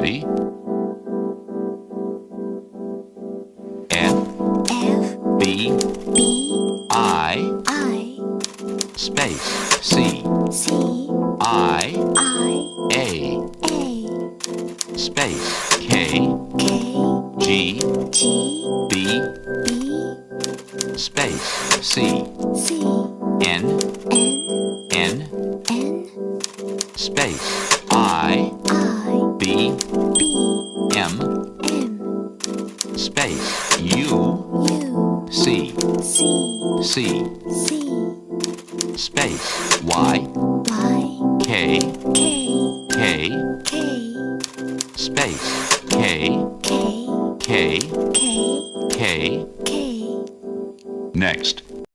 boy. F B I space C I A space K G B space C N space I B M space U C space Y K space K